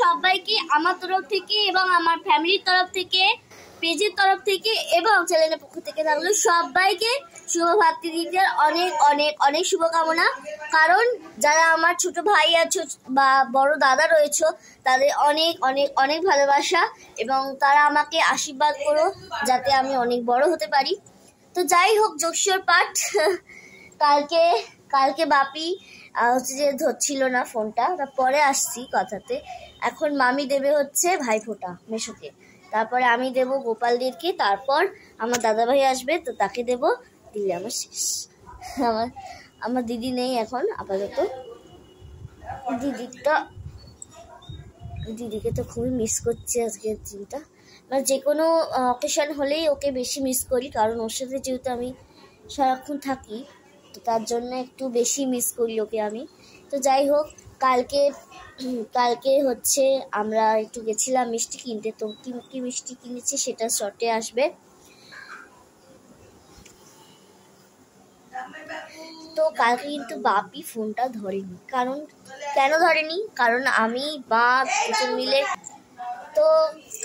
সবাইকে আমার তরফ থেকে এবং আমার ফ্যামিলির তরফ থেকে, পেজের তরফ থেকে এবং চ্যানেলের পক্ষ থেকে থাকলে সবাইকে শুভ ভাতৃদ্বীপের অনেক অনেক অনেক শুভকামনা। কারণ যারা আমার ছোট ভাই আছো বা বড় দাদা রয়েছে তাদের অনেক অনেক অনেক ভালোবাসা এবং তারা আমাকে আশীর্বাদ করো যাতে আমি অনেক বড় হতে পারি। তো যাই হোক, জোকসিওর পাঠ। কালকে বাপি হচ্ছে যে ধরছিল না ফোনটা, পরে আসছি কথাতে। এখন মামি দেবে হচ্ছে ভাইফোঁটা মেশোকে, তারপরে আমি দেব গোপালদেরকে, তারপর আমার দাদাভাই আসবে তো তাকে দেব, দিলে আমার শেষ। আমার দিদি নেই এখন আপাতত। দিদিকে তো খুবই মিস করছি আজকের দিনটা। মানে যে কোনো অকেশন হলেই ওকে বেশি মিস করি, কারণ ওর সাথে যেহেতু আমি সারাক্ষণ থাকি তো তার জন্য একটু বেশি মিস করি ওকে আমি। তো যাই হোক, কালকে হচ্ছে আমরা একটু গেছিলাম মিষ্টি কিনতে, তো কি মিষ্টি কিনেছি সেটা শর্টে আসবে। তো কালকে কিন্তু বাপি ফোনটা ধরেনি, কেন ধরেনি, কারণ আমি বা দুজন মিলে, তো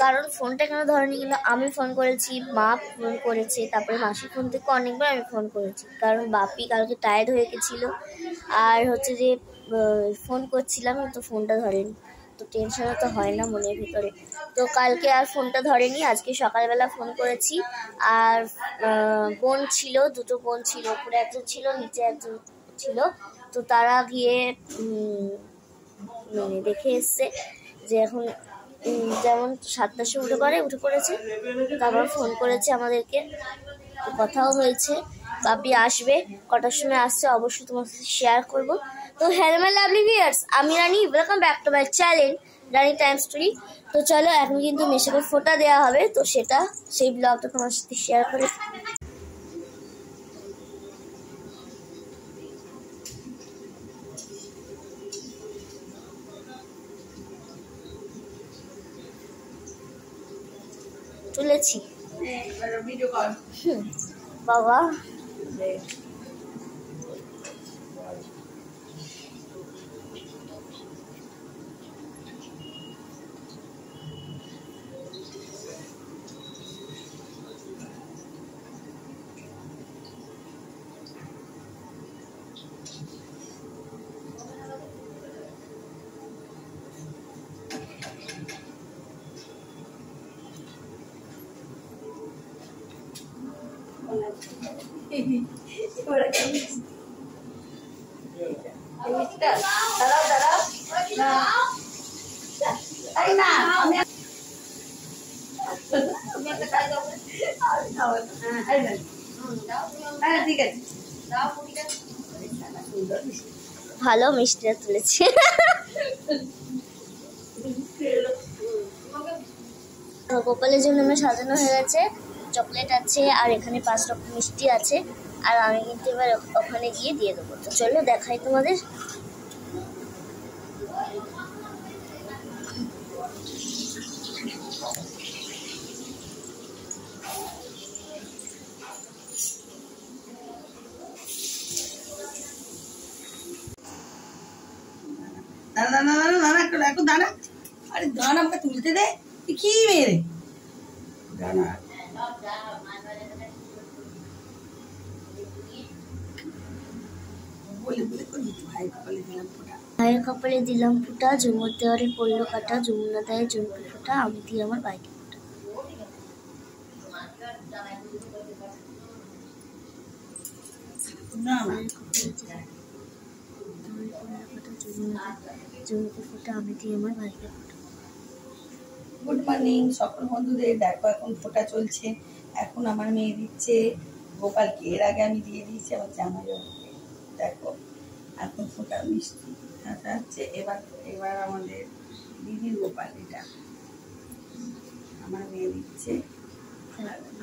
কারণ ফোনটা কেন ধরেনি, কিন্তু আমি ফোন করেছি, মা ফোন করেছে, তারপরে মাসির ফোন থেকে অনেকবার আমি ফোন করেছি, কারণ বাপি কালকে টায়ার্ড হয়ে গেছিলো আর হচ্ছে যে ফোন করছিলাম তো ফোনটা ধরেনি। তো টেনশনও তো হয় না মনের ভিতরে, তো কালকে আর ফোনটা ধরেনি। আজকে সকালবেলা ফোন করেছি, আর বোন ছিল, দুটো বোন ছিল, উপরে একজন ছিল নিচে একজন ছিল, তো তারা গিয়ে দেখে এসছে যে এখন যেমন 7টার সময় উঠে পড়েছে, তারপর ফোন করেছে আমাদেরকে, কথাও হয়েছে। বাপি আসবে, কটার সময় আসছে অবশ্যই তোমার সাথে শেয়ার করবো। তো হ্যালো মাই লাভলি ভিউয়ার্স, আমি Rani, welcome back to my channel Rani time story. তো চলো, এখন কিন্তু মেশোকে ফোঁটা দেওয়া হবে, তো সেই ব্লগটা তোমার সাথে শেয়ার করে। তুলেছি বাবা, ভালো মিষ্টিটা তুলেছি। গোপালের জন্য আমার সাজানো হয়ে গেছে, চকলেট আছে আর এখানে 5 রকম মিষ্টি আছে, আর আমি কিন্তু এবার ওখানে গিয়ে দিয়ে দেবো। তো চলো দেখাই তোমাদের। দাঁড়া, আরে দাঁড়া, আমাকে তুলতে দে, কি মেরে দাঁড়া। ভাইয়ের কপালে দিলাম ফোঁটা, ঝুমুর দেওয়ারে পড়লো কাটা, যমুনা দেয় ঝুমকি ফোঁটা, আমি দিই আমার ভাইকে ফোঁটা। ঝুমকি ফোঁটা, আমি দিই আমার ভাইকে ফোঁটা। গুড মর্নিং সকল বন্ধুদের। দেখো এখন ফোঁটা চলছে, এখন আমার মেয়ে দিচ্ছে গোপালকে, এর আগে আমি দিয়ে দিয়েছি আমার জামাইও। দেখো এখন ফোঁটা মিষ্টি হচ্ছে। এবার আমাদের দিদির গোপাল, এটা আমার মেয়ে দিচ্ছে।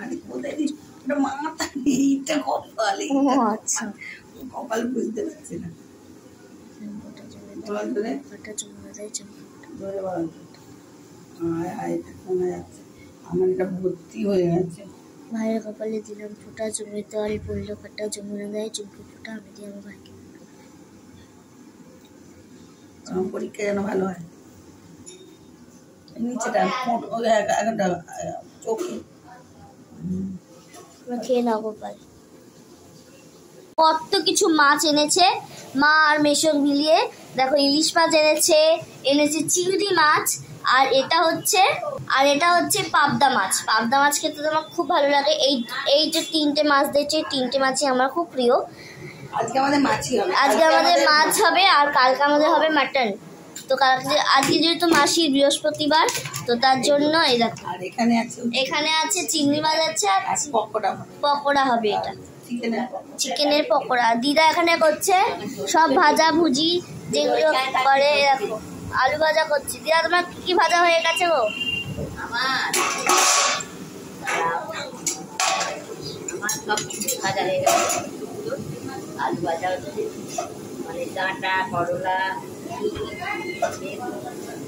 আরে কোথায় দিচ্ছে, মাথা এইটা কপাল, আচ্ছা কপাল বুঝতে পারছি না। আমার এটা ভর্তি হয়ে গেছে। ভাইয়ের কপালে দিলাম ফোঁটা, জমির দেওয়ালে পড়লো কাটা, যমুনা দেয় চুমকি ফোঁটা, আমি দিই আমার ভাইকে ফোঁটা। পরীক্ষা যেন ভালো হয়। নিচেটা একটা চোখে খেয়ে নাও গোপাল। কত কিছু মাছ এনেছে মা আর মেশো মিলিয়ে। দেখো ইলিশ মাছ এনেছে চিংড়ি মাছ, আর এটা হচ্ছে পাবদা মাছ। পাবদা মাছ খেতে তো আমার খুব ভালো লাগে। এই যে 3টে মাছ দিয়েছে, 3টে মাছই আমার খুব প্রিয়। আজকে আমাদের মাছ হবে আর কালকে আমাদের হবে মাটন। তো আজকে যেহেতু মাসির বৃহস্পতিবার, তো তার জন্য এই দেখো এখানে আছে চিংড়ি মাছ আছে আর পকোড়া হবে। এটা চিকেনের পকোড়া। দিদা এখানে করছে সব ভাজা ভুজি যেগুলো করে। দেখো আলু ভাজা করছি। দিদা তোমার কি ভাজা হয়ে গেছে গো? আমার সব ভাজা হয়ে গেছে। আলু ভাজা হচ্ছে, মানে ডাঁটা, করলা,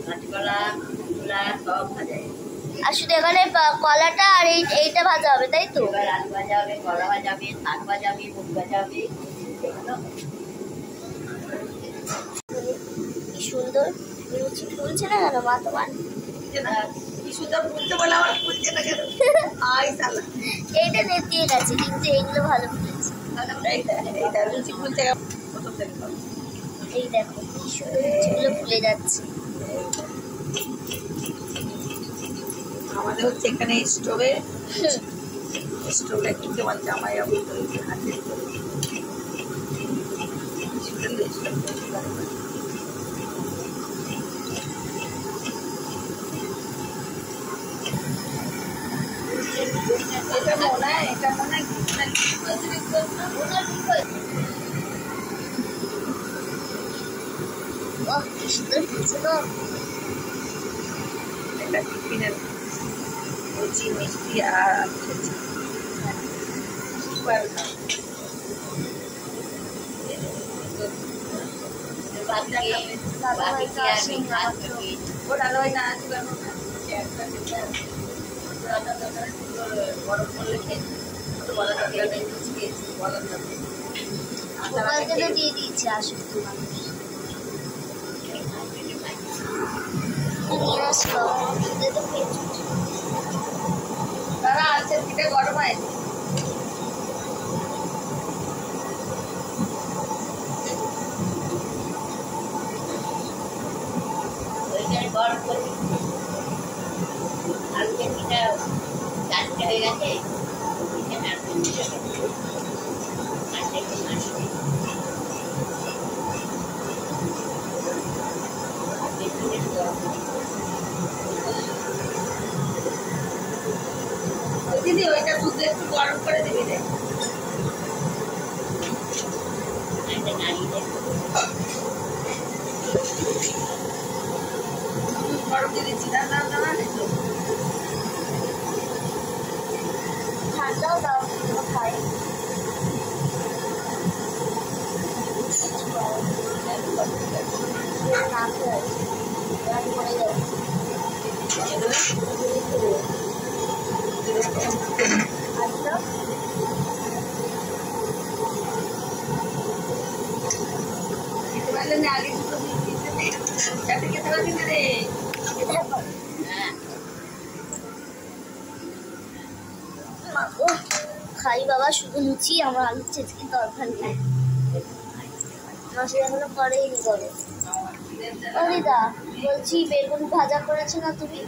কাঁচকলা, মূলা সব ভাজা। আর শুধু এখানে কলাটা আর এইটা ভাজা হবে, তাই তো? এবার আলু ভাজা হবে, কলা ভাজা হবে, শাক ভাজা হবে, মুগ ভাজা হবে। কি সুন্দর লুচি ফুলছে না কেন মা তোমার? এইটা নেতিয়ে গেছে, কিন্তু এইগুলো ভালো ফুলেছে। এই দেখো কি সুন্দর লুচিগুলো ফুলে যাচ্ছে। আমাদের হচ্ছে এখানে স্টোভটা কিনতে আমার জামাই হাতে এটা মনে হয় এটা টিফিনের লুচি মিষ্টি আর গরম করলে দিয়ে দিয়েছে আসলে তারা আছে পিঠে গরম হয়। গরম করে আলু পিঠা চারটে হয়ে গেছে। দিদি ওইটা দুধ একটু গরম করে দিবি রে। গরম দিয়ে দিচ্ছি না ঠান্ডাও দাও খাই। আগে খেতে পারবি না রে। খাই বাবা শুধু লুচি, আমার আলু চেচকি দরকার নেই। মাসি এখনো করেইনি করে। ও দিদা বলছি বেগুন ভাজা করেছো না তুমি?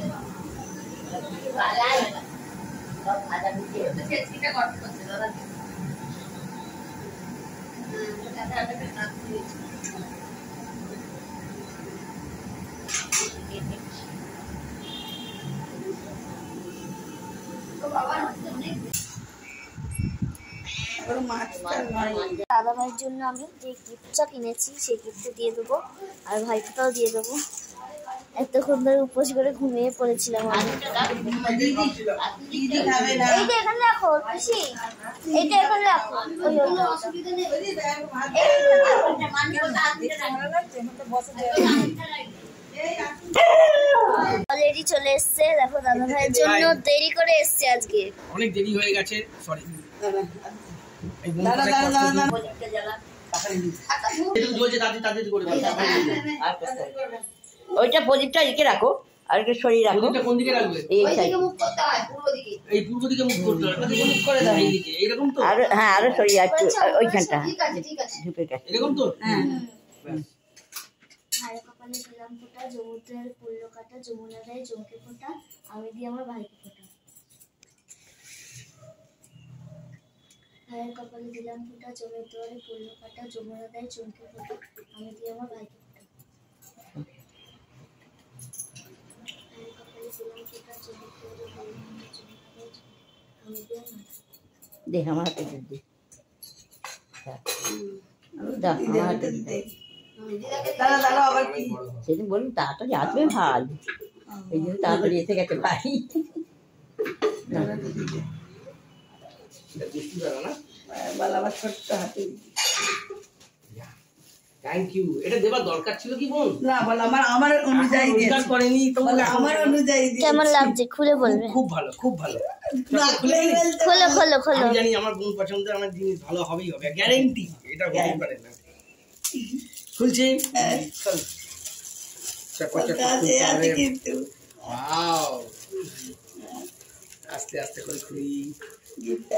দাদা ভাইয়ের জন্য আমি যে গিফটটা কিনেছি সেই গিফটটা দিয়ে দেবো, আর ভাইফোঁটাও দিয়ে দেবো। এতক্ষণ ধরে উপোস করে ঘুমিয়ে পড়েছিলাম আমি। এইটা এখানে রাখো খুশি, এইটা এখানে রাখো। অলরেডি চলে এসছে, দেখো দাদা ভাইয়ের জন্য দেরি করে এসছে আজকে, অনেক দেরি হয়ে গেছে। সরি ওইটা প্রদীপটা রেখে রাখো। আর একটু সরিয়ে রাখো। ওদিকটা কোন দিকে রাখবে? এই ওই সাইড দিকে মুখ করতে হয়, পূর্ব দিকে। এই পূর্ব দিকে মুখ করতে হবে। ওদিকে মুখ করে দাও। এইদিকে এইরকম তো? আরো, হ্যাঁ আরো সরিয়ে একটু ওইখানটা ঠিক আছে, ঠিক আছে। ঝুপের কাছে। এরকম তো? হ্যাঁ ব্যাস। ভাইয়ের কপালে দিলাম ফোঁটা, যমুনার পড়লো কাটা, যমুনা দেয় জমকে ফোঁটা, আমি দিই আমার ভাইকে ফোঁটা। ভাইয়ের কপালে দিলাম ফোঁটা, জমের দুয়ারে পড়লো কাটা, যমুনা দেয় জমকে ফোঁটা, আমি দিই আমার ভাইকে ফোঁটা। ভাইয়ের কপালে দিলাম ফোঁটা, জমের দুয়ারে পড়লো কাটা, যমুনা দেয় জমকে ফোঁটা, আমি দিই আমার ভাইকে। দেখ আমার হাতে দে। দাও আমার হাতে দে। দাঁড়া দাঁড়া আবার কি সেদিন বলুন তাড়াতাড়ি আসবে ভাই, এই জন্য তাড়াতাড়ি এসে গেছে ভাই। এটা দুষ্টু দাঁড়া না? বল আবার ছোট্ট হাতে থ্যাংক ইউ। এটা দেবার দরকার ছিল কি বোন? না বল আমার অনুযায়ী রোজগার দিয়েছি করেনি তো বল আমার অনুযায়ী দিয়েছি কেমন লাগছে খুলে বলবে? খুব ভালো, খুব ভালো। না, খুলে বলতে খোলো খোলো খোলো। আমি জানি আমার বোন পছন্দের আমার জিনিস ভালো হবেই হবে, গ্যারান্টি। এটা হতে পারে না। খুলছি। হ্যাঁ। চল। চাপা বলতে চাপা আছে খুলতে আছে হবে। কিন্তু ওয়াও। আস্তে আস্তে করে খুলি। গিফট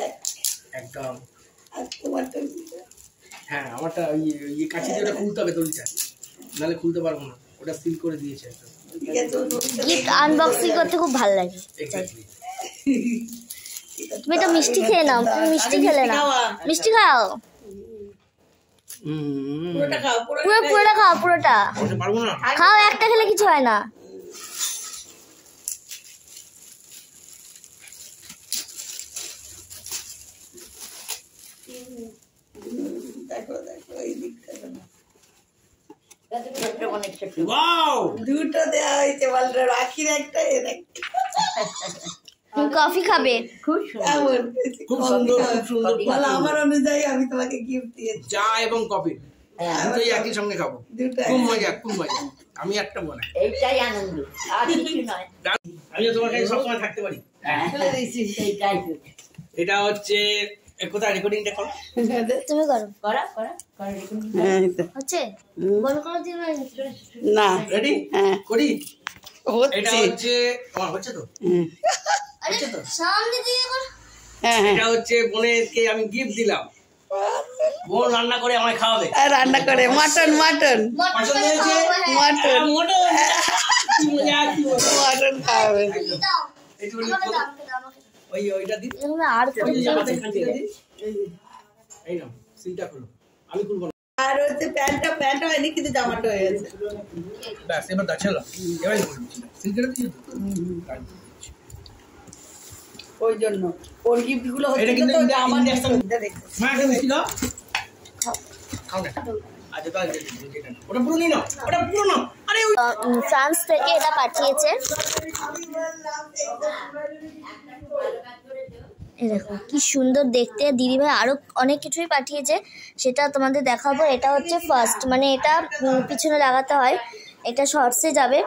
একদম। আর তোমার তো হ্যাঁ, আমারটা ওই কাছে দিয়ে ওটা খুলতে হবে দড়িটা, নাহলে খুলতে পারবো না। ওটা সিল করে দিয়েছে একদম। ঠিক আছে গিফট আনবক্সিং করতে খুব ভালো লাগে। এক্স্যাক্টলি। তুমি তো মিষ্টি খেয়ে নাও, তুমি মিষ্টি খেলে না। মিষ্টি খাও, পুরোটা খাও পুরোটা খাও, পুরোটা বলতে পারবো না। খাও, একটা খেলে কিছু হয় না। দেখো দেখো এই দিকটা দেখো। ছোট্ট অনেক ছোট্ট। ওয়াও। দুটো দেওয়া হয়েছে বল রাখির একটা এর একটা তুমি কফি খাবে? খুব সুন্দর। কেমন খুব সুন্দর, খুব সুন্দর। বল আমার অনুযায়ী আমি তোমাকে গিফট দিয়েছি চা এবং কফি হ্যাঁ, দুটোই একই সঙ্গে খাবো। দুটো খুব মজা, খুব মজা। আমি একটা বনাই। এইটাই আনন্দ আর কিছু নয়। আমিও তোমার কাছে সবসময় থাকতে পারি। ফেলে দিয়েছি এইটাই তো। এটা হচ্ছে কোথায় রেকর্ডিংটা করো? তুমি করো। করা করা করা দেখুন। হচ্ছে বল করো দিন না রেডি? হ্যাঁ করি। এটা হচ্ছে হচ্ছে তোমার হচ্ছে তো? আরে হচ্ছে তো? সামনে দিয়ে কর। হ্যাঁ হ্যাঁ এটা হচ্ছে বোনেরকে আমি গিফট দিলাম। বোন রান্না করে আমায় খাওয়াবে। আর রান্না করে মাটন মাটন পছন্দ হয়েছে? Mutton motor. কি মজা, কি মজা। মাটন খাওয়াবে দাও এই যে আমাকে দাও, আমাকে দাও, আমাকে দাও। ওইটা দিন। এরকম আর ওই যে হাতে খাঁচিটা দিন। এই নাও, সিলটা খুলো। আমি খুলবো না। আর হচ্ছে প্যান্ট হয়নি কিন্তু জামাটা হয়ে গেছে ব্যাস, এবার দাঁড়াচ্ছিল। এবার সিলটা দিয়ে তো। ওই জন্য ওর গিফট গুলো এটা হচ্ছে কিন্তু তো ইন্ডিয়া- আমার ইন্ডিয়া স্টাইল। দেখো মা একটা মিষ্টি দাও। খাও না। আচ্ছা তাহলে যেটা ওটা পুরো নিয়ে নাও, ওটা পুরো নাও। আরে ওই ফ্রান্স থেকে এটা পাঠিয়েছে। এই দেখো কি সুন্দর দেখতে। দিদিভাই আরো অনেক কিছুই পাঠিয়েছে, সেটা তোমাদের দেখাবো। এটা হচ্ছে ফার্স্ট, মানে এটা পিছনে লাগাতে হয়, এটা শর্টসে যাবে।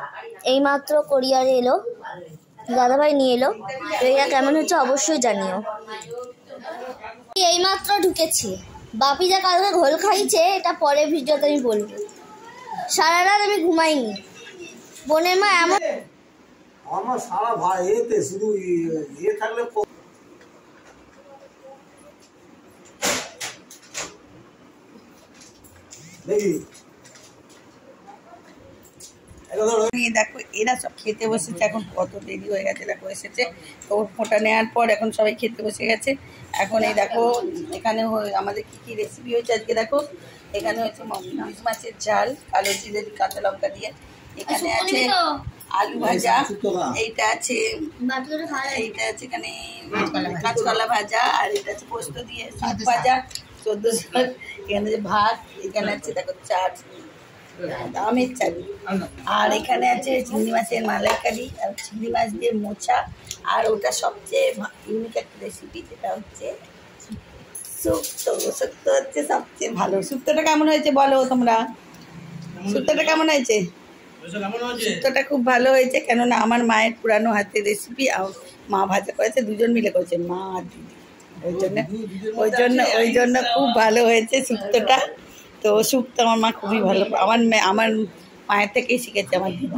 এইমাত্র কোরিয়ারে এলো, দাদাভাই নিয়ে এলো। তো এটা কেমন হচ্ছে অবশ্যই জানিও। এইমাত্র ঢুকেছি, বাপি যা কালকে ঘোল খাইছে এটা পরে ভিডিওতে আমি বলবো। সারা রাত আমি ঘুমাইনি। বোনের মা এমন আমার সারা ভাই এতে শুধু ইয়ে থাকলে দেখি দেখো এরা সব খেতে বসেছে, এখন কত দেরি হয়ে গেছে। দেখো এসেছে তো ফোঁটা নেওয়ার পর এখন সবাই খেতে বসে গেছে। এখন এই দেখো এখানে আমাদের কি কি রেসিপি হয়েছে আজকে। দেখো এখানে হচ্ছে ইলিশ মাছের ঝাল, কালো জিরে কাঁচা লঙ্কা দিয়ে। এখানে আছে আলু ভাজা, এইটা আছে এইটা আছে এখানে কাঁচকলা ভাজা, আর এটা আছে পোস্ত দিয়ে শাক ভাজা, 14 শাক। এখানে আছে ভাত, এখানে আছে দেখো চাট, আমের চাটনি, আর এখানে আছে চিংড়ি মাছের মালাইকারি আর চিংড়ি মাছ দিয়ে মোচা। আর ওটা সবচেয়ে ইউনিক একটা রেসিপি, যেটা হচ্ছে শুক্তো। শুক্তো হচ্ছে সবচেয়ে ভালো। শুক্তোটা কেমন হয়েছে বলো তোমরা? শুক্তোটা কেমন হয়েছে? শুক্তোটা খুব ভালো হয়েছে, কেননা আমার মায়ের পুরানো হাতের রেসিপি। আর মা ভাজা করেছে, দুজন মিলে করেছে, মা আর দিদি। ওই জন্য খুব ভালো হয়েছে শুক্তোটা। তো শুক্তো আমার মা খুবই ভালো, আমার মায়ের থেকেই শিখেছে আমার দিদি।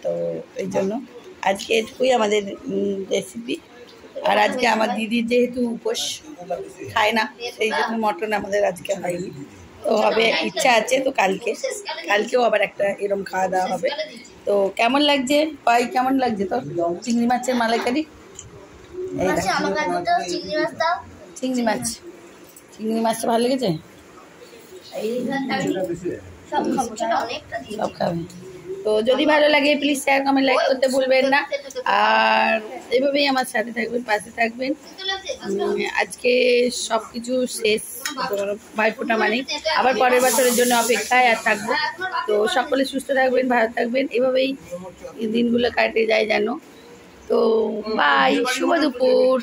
তো এই জন্য আজকে এটুকুই আমাদের রেসিপি। আর আজকে আমার দিদির যেহেতু উপোস খায় না, সেই জন্য মটন আমাদের আজকে হয়নি। তো হবে, ইচ্ছা আছে, তো কালকেও আবার একটা এরকম খাওয়া দাওয়া হবে। তো কেমন লাগছে ভাই, কেমন লাগছে তোর চিংড়ি মাছের মালাইকারি? চিংড়ি মাছটা ভালো লেগেছে? সব খাবে। তো যদি ভালো লাগে প্লিজ শেয়ার, কমেন্ট, লাইক করতে ভুলবেন না। আর এভাবেই আমার সাথে থাকবেন, পাশে থাকবেন। আজকে সব কিছু শেষ, ভাইফোঁটা মানে আবার পরের বছরের জন্য অপেক্ষায় আর থাকবো। তো সকলে সুস্থ থাকবেন, ভালো থাকবেন, এভাবেই দিনগুলো কাটে যায় যেন। তো বাই, শুভ দুপুর।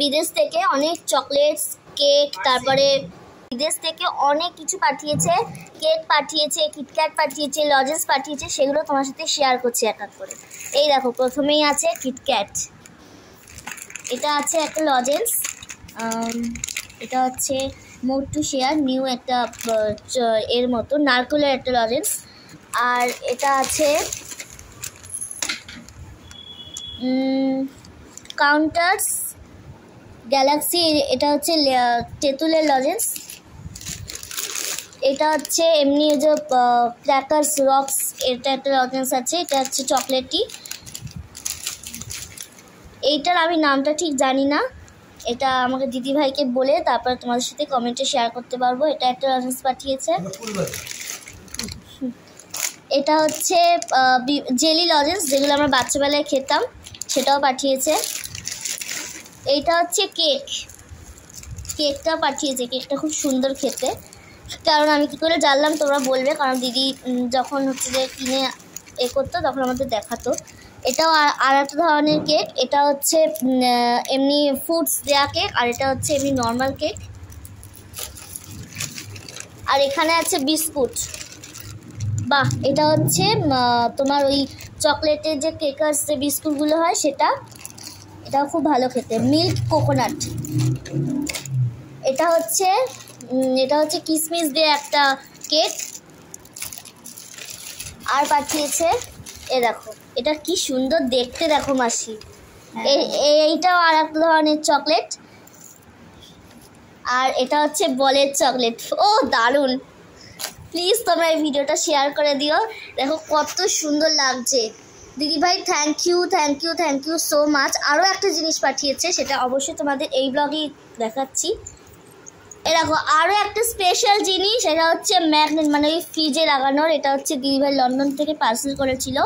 বিদেশ থেকে অনেক চকলেটস, কেক, তারপরে বিদেশ থেকে অনেক কিছু পাঠিয়েছে। কেক পাঠিয়েছে, কিটক্যাট পাঠিয়েছে, লজেন্স পাঠিয়েছে, সেগুলো তোমার সাথে শেয়ার করছি এক এক করে। এই দেখো, প্রথমেই আছে কিটক্যাট, এটা আছে একটা লজেন্স, এটা হচ্ছে মোর টু শেয়ার নিউ একটা এর মতো নারকেলের একটা লজেন্স। আর এটা আছে কাউন্টার্স গ্যালাক্সি, এটা হচ্ছে তেঁতুলের লজেন্স। এটা হচ্ছে এমনি যে ক্র্যাকার্স রক্স, এটা একটা লজেন্স আছে, এটা হচ্ছে চকলেটটি। এইটার আমি নামটা ঠিক জানি না, এটা আমাকে দিদিভাইকে বলে তারপর তোমাদের সাথে কমেন্টে শেয়ার করতে পারবো। এটা একটা লজেন্স পাঠিয়েছে। এটা হচ্ছে জেলি লজেন্স, যেগুলো আমরা বাচ্চাবেলায় খেতাম, সেটাও পাঠিয়েছে। এইটা হচ্ছে কেকটা পাঠিয়েছে, কেকটা খুব সুন্দর খেতে। কারণ আমি কী করে জানলাম তোমরা বলবে, কারণ দিদি যখন হচ্ছে যে কিনে করতো তখন আমাদের দেখাতো। এটাও আর একটা ধরনের কেক, এটা হচ্ছে এমনি ফ্রুটস দেওয়া কেক, আর এটা হচ্ছে এমনি নর্মাল কেক। আর এখানে আছে বিস্কুট, বাহ, এটা হচ্ছে তোমার ওই চকলেটের যে কেকার্স যে বিস্কুটগুলো হয় সেটা, এটাও খুব ভালো খেতে, মিল্ক কোকোনাট। এটা হচ্ছে কিশমিশ দিয়ে একটা কেক। আর পাঠিয়েছে, এ দেখো, এটা কি সুন্দর দেখতে, দেখো মাসি, এইটাও আর এক ধরনের চকলেট। আর এটা হচ্ছে বলের চকলেট। ও দারুণ, প্লিজ তোমরা এই ভিডিওটা শেয়ার করে দিও। দেখো কত সুন্দর লাগছে। দিদিভাই থ্যাংক ইউ সো মাচ। আরও একটা জিনিস পাঠিয়েছে, সেটা অবশ্যই তোমাদের এই ব্লগেই দেখাচ্ছি। এরকম আরও একটা স্পেশাল জিনিস, এটা হচ্ছে ম্যাগনেট, মানে ওই ফ্রিজে লাগানোর। এটা হচ্ছে দিদিভাই লন্ডন থেকে পার্সেল করেছিল।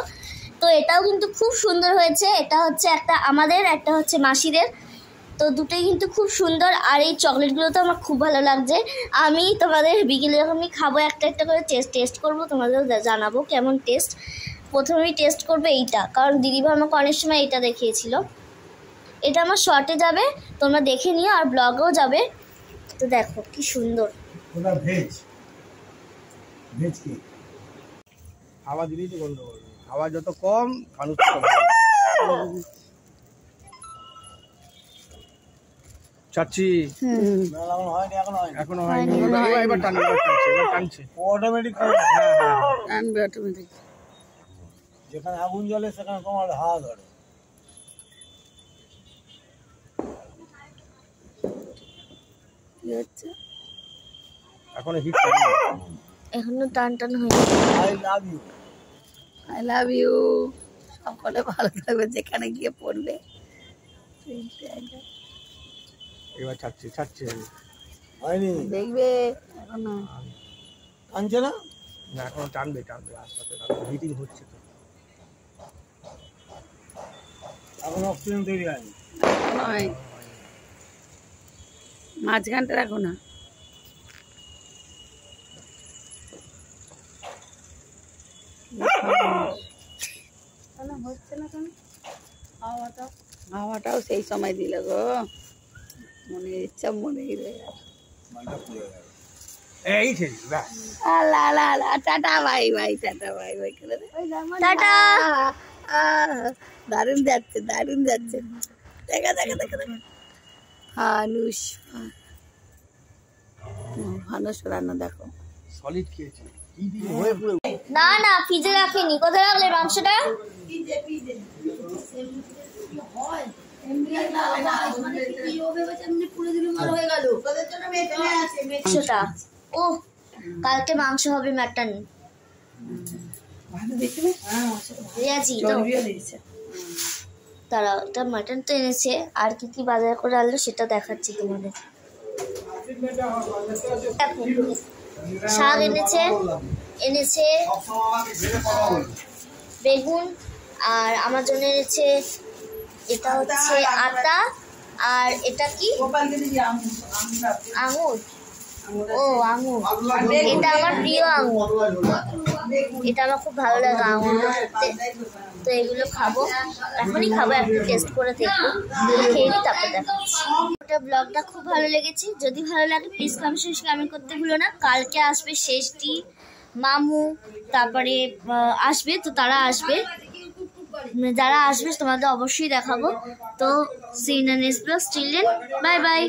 তো এটাও কিন্তু খুব সুন্দর হয়েছে। এটা হচ্ছে একটা আমাদের, একটা হচ্ছে মাসিদের। তো দুটোই কিন্তু খুব সুন্দর। আর এই চকলেটগুলো তো আমার খুব ভালো লাগছে। আমি তোমাদের বিকেলে যখন আমি খাবো একটা একটা করে টেস্ট করবো, তোমাদেরও জানাবো কেমন টেস্ট। প্রথমেই টেস্ট করবে এইটা, কারণ দিদিভাই আমাকে অনেক সময় এইটা দেখিয়েছিল। এটা আমার শর্টে যাবে, তোমরা দেখে নিও, আর ব্লগেও যাবে। তো দেখো কি সুন্দর। ওটা ভেজ কি খাওয়া দিলেই তো গন্ডগোল, খাওয়া যত কম মানুষ চাচ্ছি। এখনো হয়নি, এবার টানছে অটোমেটিক। যেখানে আগুন জ্বলে সেখানে তোমার হাওয়া ধরে। এখনো হিট এখনো টান হয়নি। I love you. সকলে ভালো থাকবে, যেখানে গিয়ে পড়বে। এবার ছাড়ছে হয়নি, দেখবে এখনো টানছে না, এখনো টানবে আস্তে আস্তে হিটিং হচ্ছে তো, এখন অক্সিজেন তৈরি হয়নি। মাঝখানটা রাখো না। হচ্ছে না কেন হাওয়াটাও সেই সময় দিল গো, মনে ইচ্ছা মনেই রয়ে গেল। টাটা বাই টাটা বাই করে টাটা। দারুণ যাচ্ছে দেখা হানুষ রান্না দেখো, সলিড খেয়েছি। হয়ে পুরো না না ফ্রিজে রাখিনি, কোথায় রাখলে মাংসটা? পিজে পিজে তোদের জন্য মেটনে আছে মাংসটা, ও কালকে মাংস হবে মাটন, ভালো দেখবে। হ্যাঁ পেঁয়াজি তো। চর্বিও দিয়েছে। তারা ওটা মাটন তো এনেছে, আর কি কি বাজার করে আনলো সেটা দেখাচ্ছি তোমাদের। দেখো, শাক এনেছে, এনেছে বেগুন, আর আমার জন্য এনেছে এটা হচ্ছে আটা, আর এটা কি গোপালকে দিবি আঙুর, ও আঙুর, এটা আমার প্রিয় আঙুর, এটা আমার খুব ভালো লাগে আঙুর খেতে। তো এগুলো খাবো, এখনই খাবো, একটু টেস্ট করে দেখবো, খেয়ে নিই তারপর দেখাচ্ছি। ওটা ব্লগটা খুব ভালো লেগেছে, যদি ভালো লাগে প্লিজ কমেন্ট করতে ভুলো না। কালকে আসবে শেষটি, মামু, তারপরে আসবে, তো তারা আসবে, যারা আসবে তোমাদের অবশ্যই দেখাবো। তো see in the next blog, till then bye by.